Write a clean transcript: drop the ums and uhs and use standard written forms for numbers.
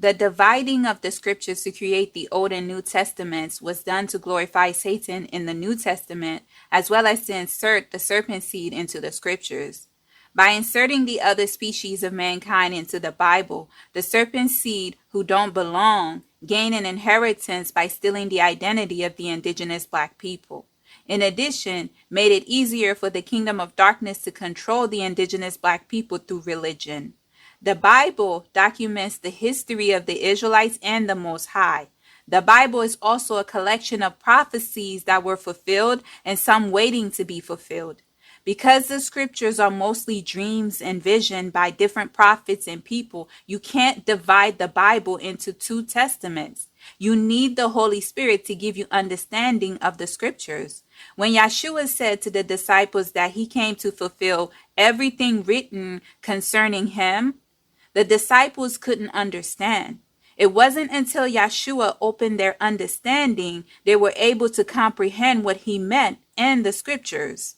The dividing of the scriptures to create the Old and New Testaments was done to glorify Satan in the New Testament, as well as to insert the serpent seed into the scriptures. By inserting the other species of mankind into the Bible, the serpent seed who don't belong gain an inheritance by stealing the identity of the indigenous black people. In addition, made it easier for the kingdom of darkness to control the indigenous black people through religion. The Bible documents the history of the Israelites and the Most High. The Bible is also a collection of prophecies that were fulfilled and some waiting to be fulfilled. Because the scriptures are mostly dreams and vision by different prophets and people, you can't divide the Bible into two testaments. You need the Holy Spirit to give you understanding of the scriptures. When Yeshua said to the disciples that he came to fulfill everything written concerning him, the disciples couldn't understand. It wasn't until Yeshua opened their understanding they were able to comprehend what he meant in the scriptures.